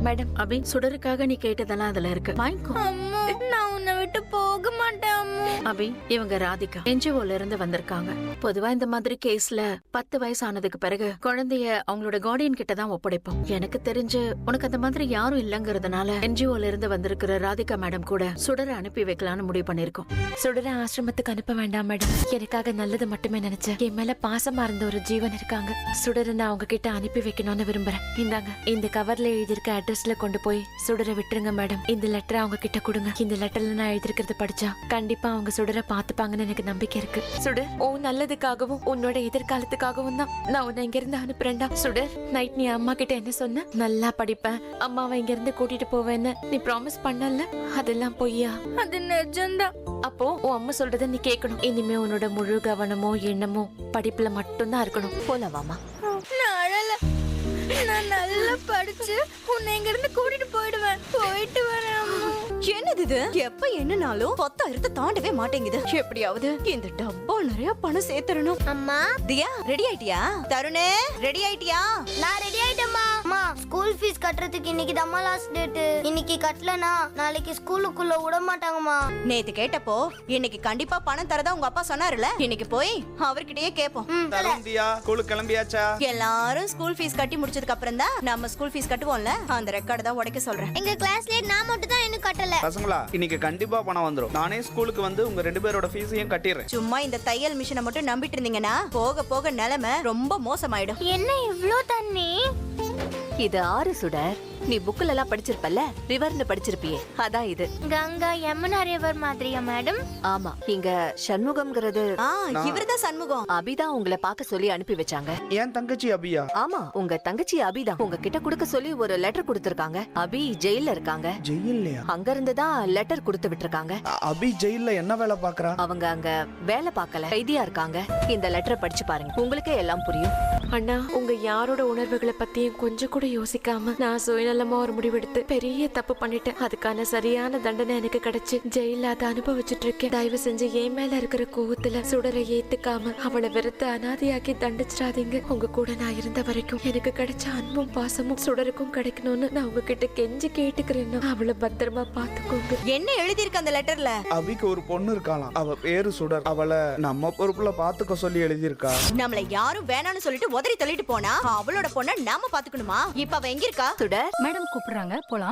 Madam, அபி, சுடருக்காக நீ கேட்டதெல்லாம் அதுல இருக்கு, வாங்கிக்கோ. அம்மா நான் உன்னை விட்டு போக மாட்டேன் அம்மா. அபி, இவங்க ராதிகா என்ஜிஓல இருந்து வந்திருக்காங்க. பொதுவா இந்த மாதிரி கேஸ்ல 10 வயசு ஆனதுக்கு பிறகு குழந்தைய அவங்களோட கார்டியன் கிட்ட தான் ஒப்படைப்போம். எனக்கு தெரிஞ்சு உனக்கு அந்த மாதிரி யாரும் இல்லங்கிறதுனால என்ஜிஓல இருந்து வந்திருக்கிற ராதிகா மேடம் கூட சுடரை அனுப்பி வைக்கலாம்னு முடிவு பண்ணிருக்கோம். சுடர ஆசிரமத்துக்கு அனுப்ப வேண்டாம் மேடம். எனக்காக நல்லது மட்டுமே நினைச்சு என் மேல பாசமா இருந்த ஒரு ஜீவன் இருக்காங்க. சுடரை நான் அவங்க கிட்ட அனுப்பி வைக்கணும்னு விரும்புறேன். இந்தாங்க, இந்த கவர்ல எழுதியிருக்க அட்ரஸ்ல கொண்டு போய் சுடரை விட்டுருங்க மேடம். இந்த லெட்டரை அவங்க கிட்ட கொடுங்க. இந்த லெட்டர்ல நான் எழுதிருக்கிறது படிச்சா கண்டிப்பா அவங்க சுடரை பாத்துப்பாங்கன்னு எனக்கு நம்பிக்கை இருக்கு. சுடர், உன் நல்லதுக்காகவும் உன்னோட எதிர்காலத்துக்காகவும் தான் நான் உன்னை இங்க இருந்து அனுப்புறேன்டா. சுடர், நைட் நீ அம்மா கிட்ட என்ன சொன்ன? நல்லா படிப்பேன், அம்மாவை இங்க இருந்து கூட்டிட்டு போவேன்னு நீ ப்ராமிஸ் பண்ணல. அதெல்லாம் பொய்யா? அது நிஜம்தான். அப்போ உன் அம்மா சொல்றத நீ கேட்கணும். இனிமே உன்னோட முழு கவனமோ எண்ணமோ படிப்புல மட்டும்தான் இருக்கணும். போலவாமா? நான் நல்லா படிச்சு உன்னை இங்க இருந்து கூட்டிட்டு போயிடுவேன். போயிட்டு வரேன். என்னது இது? எப்ப என்னனாலும் 10,000 தாண்டவே மாட்டேங்குது. எப்படியாவது இந்த டப்பா நிறைய பணம் சேர்த்தறணும். அம்மா, தியா ரெடி ஆயிட்டியா? தருணே ரெடி ஆயிட்டியா? நான் ரெடி ஆயிட்டேம்மா. அம்மா, ஸ்கூல் ஃபீஸ் கட்டுறதுக்கு இன்னைக்கு தான் லாஸ்ட் டேட். இன்னைக்கு கட்டலனா நாளைக்கு ஸ்கூலுக்குள்ள விட மாட்டாங்கம்மா. நேத்து கேட்டப்போ இன்னைக்கு கண்டிப்பா பணம் தரதா உங்க அப்பா சொன்னாருல. இன்னைக்கு போய் அவர்கிட்டயே கேப்போம். தருண், தியா ஸ்கூலுக்கு கிளம்பியாச்சா? எல்லாரும் ஸ்கூல் ஃபீஸ் கட்டி முடிச்சதுக்கு அப்புறம் தான் நம்ம ஸ்கூல் ஃபீஸ் கட்டுவோம்ல, அந்த ரெக்கார்ட் தான் உடைக்க சொல்றேன். எங்க கிளாஸ்ல நான் மட்டும் தான் இன்னும் கட்டல. பசங்களா, இன்னைக்கு கண்டிப்பா பணம் வந்துரும். நானே ஸ்கூலுக்கு வந்து உங்க 2 பேரோட ஃபீஸையும் கட்டிடுறேன். சும்மா இந்த தையல் மிஷினை மட்டும் நம்பிட்டு இருந்தீங்கன்னா போக போக நிலைமை ரொம்ப மோசமாயிடும். என்ன இவ்ளோ தண்ணி? இது ஆறு சுடர். நீ புக்ல எல்லாம் படிச்சிருப்பல்ல, ரிவர்னு படிச்சிருப்பியே, அதான் இது. கங்கா யமுனா ரிவர் மாதிரியா மேடம்? ஆமா, இங்க சண்முகம்ங்கிறது இவர்தான் சண்முகம். அபிதான் உங்களை பார்க்க சொல்லி அனுப்பி வச்சாங்க. ஏன் தங்கச்சி அபியா? ஆமா, உங்க தங்கச்சி அபிதான் உங்க கிட்ட கொடுக்க சொல்லி ஒரு லெட்டர் கொடுத்திருக்காங்க. அபி ஜெயில இருக்காங்க. ஜெயில்லையா? அங்க இருந்து தான் லெட்டர் கொடுத்து விட்டுருக்காங்க. அபி ஜெயில்ல என்ன வேலை பாக்குறா? அவங்க அங்க வேலை பார்க்கல, கைதியா இருக்காங்க. இந்த லெட்டரை படிச்சு பாருங்க, உங்களுக்கே எல்லாம் புரியும். அண்ணா, உங்க யாரோட உணர்வுகளை பத்தியும் கொஞ்சம் கூட யோசிக்காம நான் சுயநலமா ஒரு முடிவெடுத்து பெரிய தப்பு பண்ணிட்டேன். அதுக்கான சரியான தண்டனை எனக்கு கிடைச்சு ஜெயில அதை அனுபவிச்சுட்டு இருக்கேன். தயவு செஞ்சு என் மேல இருக்கிற கோவத்துல சுடரை ஏத்துக்காம அவளை வெறுத்து அனாதையாக்கி தண்டிச்சிடாதீங்க. உங்க கூட நான் இருந்த வரைக்கும் எனக்கு கிடைச்ச அன்பும் பாசமும் சுடருக்கும் கிடைக்கணும்னு நான் உங்ககிட்ட கெஞ்சி கேட்டுக்கிறேன். அவளை பத்திரமா பாத்துக்கோங்க. என்ன எழுதிருக்கு அந்த லெட்டர்ல? அபிக்கு ஒரு பொண்ணு இருக்காளாம். அவ பேரு சுடர். அவளை நம்ம பொறுப்புல பாத்துக்க சொல்லி எழுதியிருக்கா. நம்மள யாரும் வேணாம்னு சொல்லிட்டு உதறி தள்ளிட்டு போனா அவளோட பொண்ண நாம பாத்துக்கணுமா? இப்ப அவ எங்க இருக்கா? சுடர் மேடம் கூப்பிடுறாங்க, போலாம்.